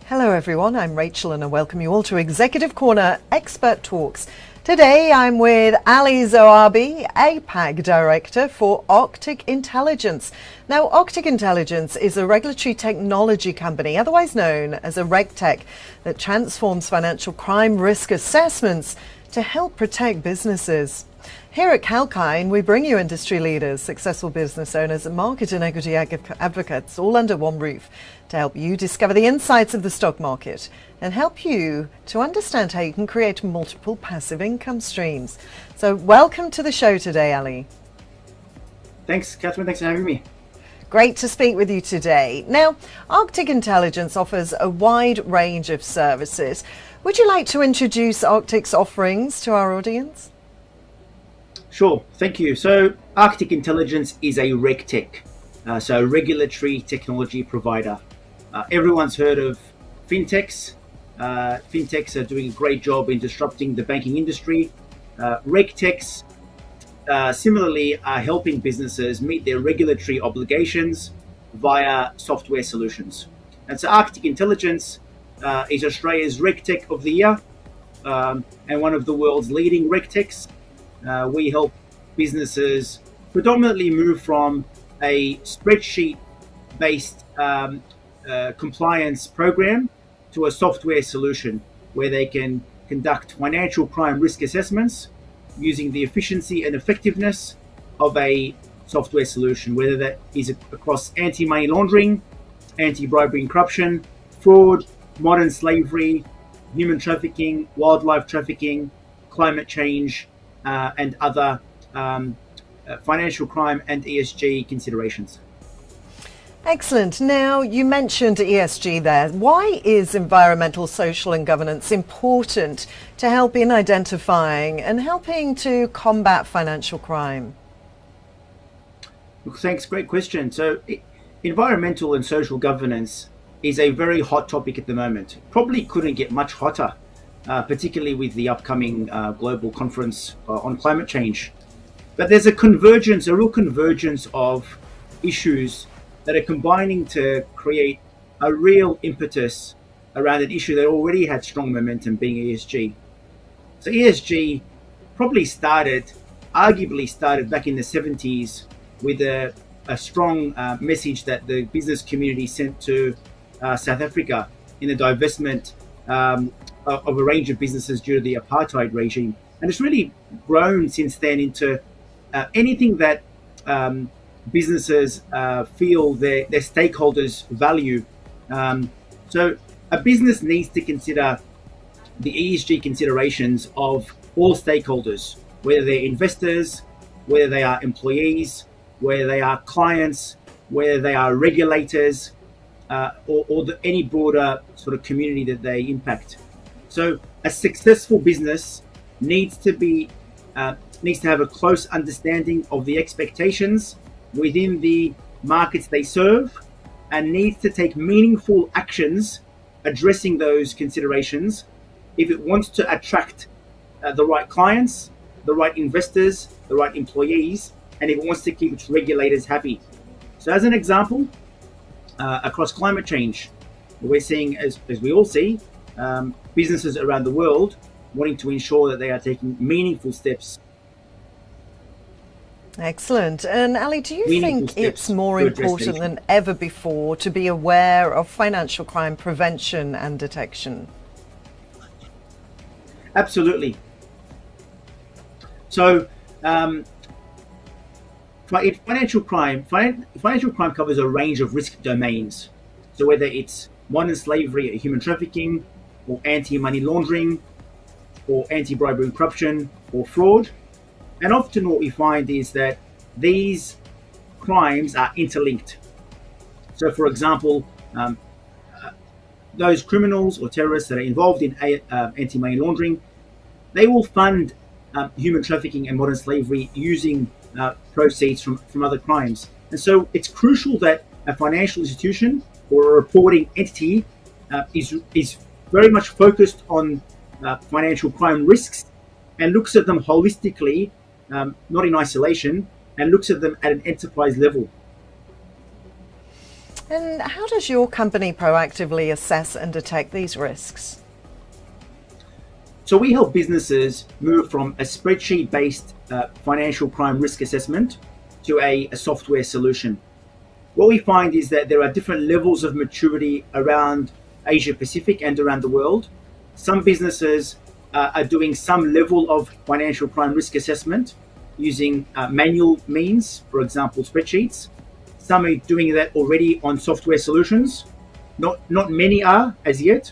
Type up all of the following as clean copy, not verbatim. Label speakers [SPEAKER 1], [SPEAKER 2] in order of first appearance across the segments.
[SPEAKER 1] Hello everyone, I'm Rachel and I welcome you all to Executive Corner Expert Talks. Today I'm with Ali Zoabi, APAC Director for Arctic Intelligence. Now, Arctic Intelligence is a regulatory technology company, otherwise known as a RegTech, that transforms financial crime risk assessments to help protect businesses. Here at Kalkine, we bring you industry leaders, successful business owners, and market and equity advocates all under one roof to help you discover the insights of the stock market and help you to understand how you can create multiple passive income streams. So welcome to the show today, Ali.
[SPEAKER 2] Thanks, Catherine. Thanks for having me.
[SPEAKER 1] Great to speak with you today. Now, Arctic Intelligence offers a wide range of services. Would you like to introduce Arctic's offerings to our audience?
[SPEAKER 2] Sure, thank you. So Arctic Intelligence is a RegTech, so a regulatory technology provider. Everyone's heard of fintechs. Fintechs are doing a great job in disrupting the banking industry. RegTechs, similarly, are helping businesses meet their regulatory obligations via software solutions. And so Arctic Intelligence is Australia's RegTech of the Year and one of the world's leading RegTechs. We help businesses predominantly move from a spreadsheet-based compliance program to a software solution where they can conduct financial crime risk assessments using the efficiency and effectiveness of a software solution, whether that is across anti-money laundering, anti-bribery and corruption, fraud, modern slavery, human trafficking, wildlife trafficking, climate change, and other financial crime and ESG considerations.
[SPEAKER 1] Excellent. Now, you mentioned ESG there. Why is environmental, social and governance important to help in identifying and helping to combat financial crime?
[SPEAKER 2] Thanks, great question. So environmental and social governance is a very hot topic at the moment. Probably couldn't get much hotter, particularly with the upcoming global conference on climate change. But there's a real convergence of issues that are combining to create a real impetus around an issue that already had strong momentum, being ESG. So ESG arguably started back in the 70s with a strong message that the business community sent to South Africa in the divestment of a range of businesses due to the apartheid regime. And it's really grown since then into anything that businesses feel their stakeholders value. So a business needs to consider the ESG considerations of all stakeholders, whether they're investors, whether they are employees, whether they are clients, whether they are regulators, or any broader sort of community that they impact. So a successful business needs to have a close understanding of the expectations within the markets they serve and needs to take meaningful actions addressing those considerations if it wants to attract the right clients, the right investors, the right employees, and if it wants to keep its regulators happy. So as an example, across climate change, we're seeing, as we all see, businesses around the world wanting to ensure that they are taking meaningful steps.
[SPEAKER 1] Excellent. And Ali, do you think it's more important than ever before to be aware of financial crime prevention and detection?
[SPEAKER 2] Absolutely. So financial crime covers a range of risk domains. So whether it's modern slavery or human trafficking, or anti-money laundering, or anti-bribery and corruption, or fraud. And often what we find is that these crimes are interlinked. So for example, those criminals or terrorists that are involved in anti-money laundering, they will fund human trafficking and modern slavery using proceeds from other crimes. And so it's crucial that a financial institution or a reporting entity is very much focused on financial crime risks and looks at them holistically, not in isolation, and looks at them at an enterprise level.
[SPEAKER 1] And how does your company proactively assess and detect these risks?
[SPEAKER 2] So we help businesses move from a spreadsheet-based financial crime risk assessment to a software solution. What we find is that there are different levels of maturity around Asia Pacific and around the world. Some businesses are doing some level of financial crime risk assessment using manual means, for example, spreadsheets. Some are doing that already on software solutions. Not many are as yet.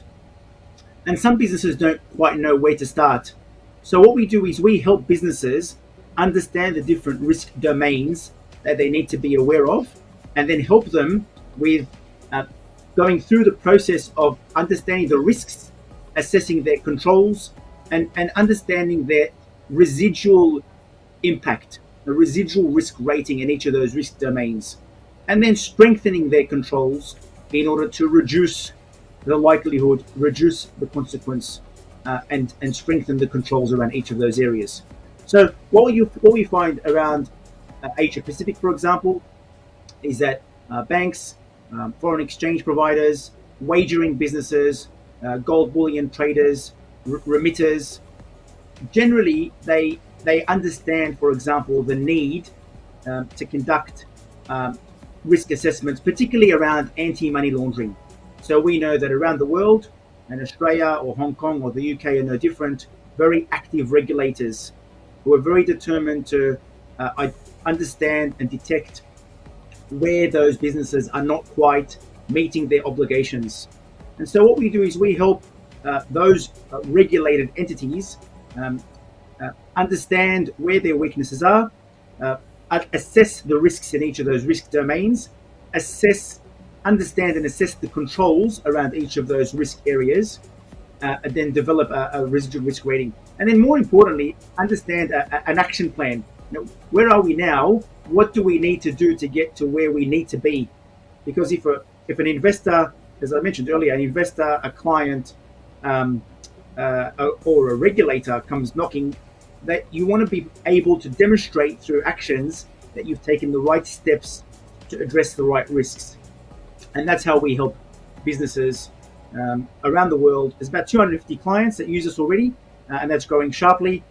[SPEAKER 2] And some businesses don't quite know where to start. So what we do is we help businesses understand the different risk domains that they need to be aware of, and then help them with going through the process of understanding the risks, assessing their controls, and understanding their residual impact, the residual risk rating in each of those risk domains, and then strengthening their controls in order to reduce the likelihood, reduce the consequence, and strengthen the controls around each of those areas. So what we find around Asia Pacific, for example, is that banks, foreign exchange providers, wagering businesses, gold bullion traders, remitters, generally they understand, for example, the need to conduct risk assessments, particularly around anti-money laundering. So we know that around the world, and Australia or Hong Kong or the UK are no different, very active regulators who are very determined to understand and detect where those businesses are not quite meeting their obligations. And so what we do is we help those regulated entities understand where their weaknesses are, assess the risks in each of those risk domains, understand and assess the controls around each of those risk areas, and then develop a residual risk rating. And then more importantly, understand an action plan. Where are we now? What do we need to do to get to where we need to be? Because if an investor, as I mentioned earlier, an investor, a client, or a regulator comes knocking, that you want to be able to demonstrate through actions that you've taken the right steps to address the right risks. And that's how we help businesses around the world. There's about 250 clients that use us already, and that's growing sharply.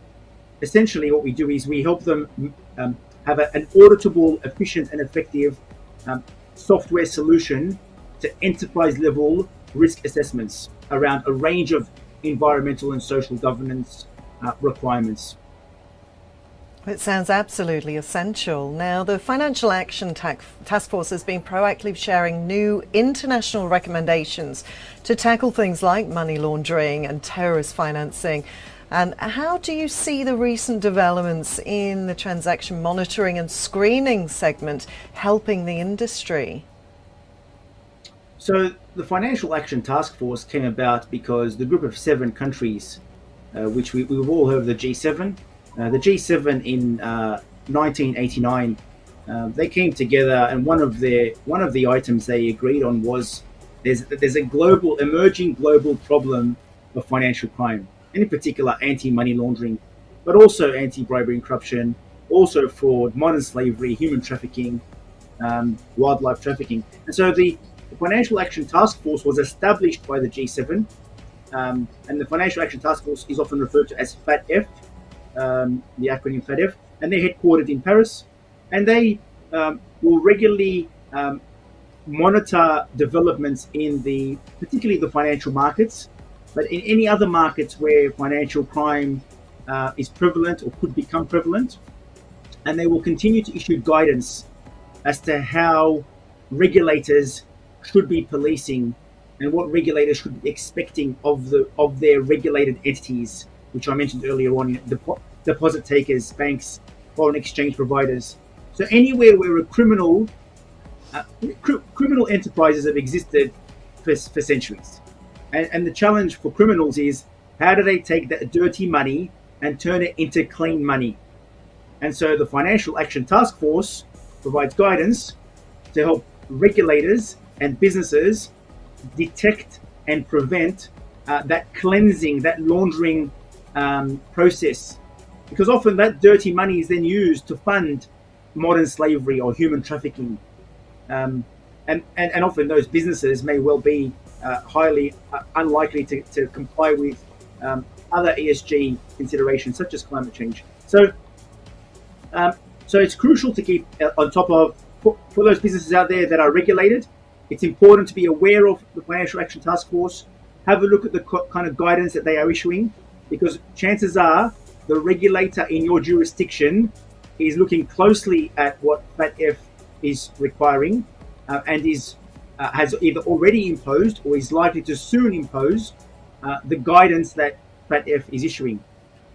[SPEAKER 2] Essentially, what we do is we help them have an auditable, efficient, and effective software solution to enterprise-level risk assessments around a range of environmental and social governance requirements.
[SPEAKER 1] It sounds absolutely essential. Now, the Financial Action Task Force has been proactively sharing new international recommendations to tackle things like money laundering and terrorist financing. And how do you see the recent developments in the transaction monitoring and screening segment helping the industry?
[SPEAKER 2] So the Financial Action Task Force came about because the group of 7 countries, which we've all heard of the G7, the G7 in 1989, they came together, and one of the items they agreed on was there's a emerging global problem of financial crime, and in particular anti-money laundering, but also anti-bribery and corruption, also fraud, modern slavery, human trafficking, wildlife trafficking. And so the Financial Action Task Force was established by the G7, and the Financial Action Task Force is often referred to as FATF, the acronym FATF, and they're headquartered in Paris, and they will regularly monitor developments in particularly the financial markets, but in any other markets where financial crime is prevalent or could become prevalent, and they will continue to issue guidance as to how regulators should be policing and what regulators should be expecting of their regulated entities, which I mentioned earlier on, deposit takers, banks, foreign exchange providers. So anywhere where criminal enterprises have existed for centuries. And the challenge for criminals is, how do they take that dirty money and turn it into clean money? And so the Financial Action Task Force provides guidance to help regulators and businesses detect and prevent that cleansing, that laundering process. Because often that dirty money is then used to fund modern slavery or human trafficking. And and often those businesses may well be highly unlikely to comply with other ESG considerations such as climate change. So it's crucial to keep on top of, for those businesses out there that are regulated. It's important to be aware of the Financial Action Task Force. Have a look at the kind of guidance that they are issuing, because chances are the regulator in your jurisdiction is looking closely at what FATF is requiring and has either already imposed or is likely to soon impose the guidance that FATF is issuing.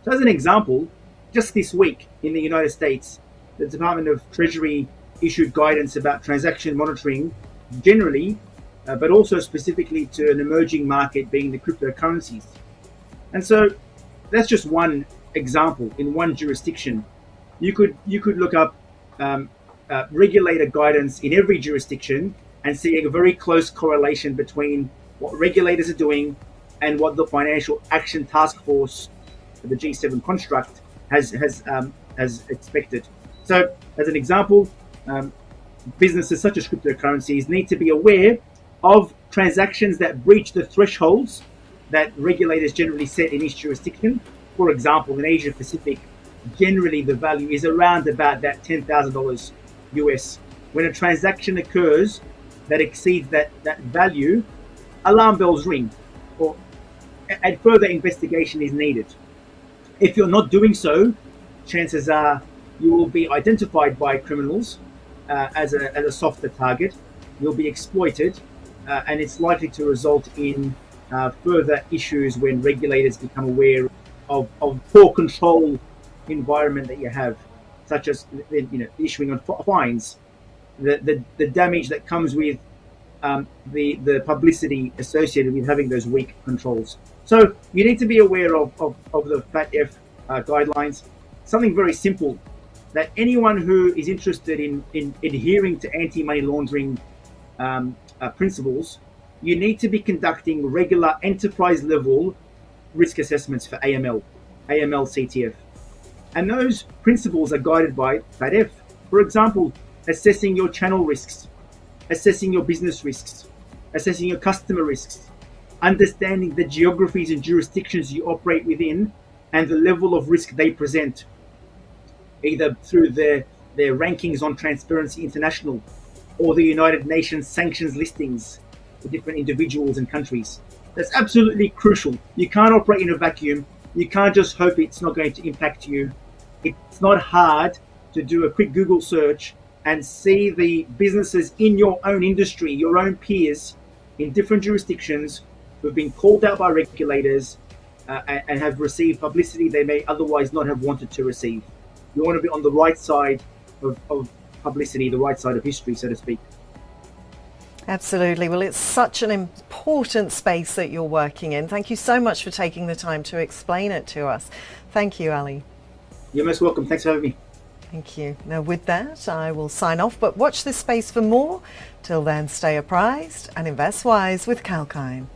[SPEAKER 2] So as an example, just this week in the United States, the Department of Treasury issued guidance about transaction monitoring generally, but also specifically to an emerging market being the cryptocurrencies. And so that's just one example in one jurisdiction. You could look up regulator guidance in every jurisdiction and see a very close correlation between what regulators are doing and what the Financial Action Task Force, the G7 construct, has expected. So, as an example, businesses such as cryptocurrencies need to be aware of transactions that breach the thresholds that regulators generally set in each jurisdiction. For example, in Asia Pacific, generally the value is around about that $10,000 US. When a transaction occurs that exceeds that value, alarm bells ring, and further investigation is needed. If you're not doing so, chances are you will be identified by criminals as a softer target. You'll be exploited, and it's likely to result in further issues when regulators become aware of poor control environment that you have, such as issuing of fines, the damage that comes with the publicity associated with having those weak controls. So you need to be aware of the FATF guidelines. Something very simple, that anyone who is interested in adhering to anti-money laundering principles, you need to be conducting regular enterprise level risk assessments for AML CTF. And those principles are guided by FATF. For example, assessing your channel risks, assessing your business risks, assessing your customer risks, understanding the geographies and jurisdictions you operate within and the level of risk they present, either through their rankings on Transparency International or the United Nations sanctions listings for different individuals and countries. That's absolutely crucial. You can't operate in a vacuum. You can't just hope it's not going to impact you. It's not hard to do a quick Google search and see the businesses in your own industry, your own peers in different jurisdictions who have been called out by regulators and have received publicity they may otherwise not have wanted to receive. You want to be on the right side of publicity, the right side of history, so to speak.
[SPEAKER 1] Absolutely. Well, it's such an important space that you're working in. Thank you so much for taking the time to explain it to us. Thank you, Ali.
[SPEAKER 2] You're most welcome. Thanks for having me.
[SPEAKER 1] Thank you. Now, with that, I will sign off, but watch this space for more. Till then, stay apprised and invest wise with Kalkine.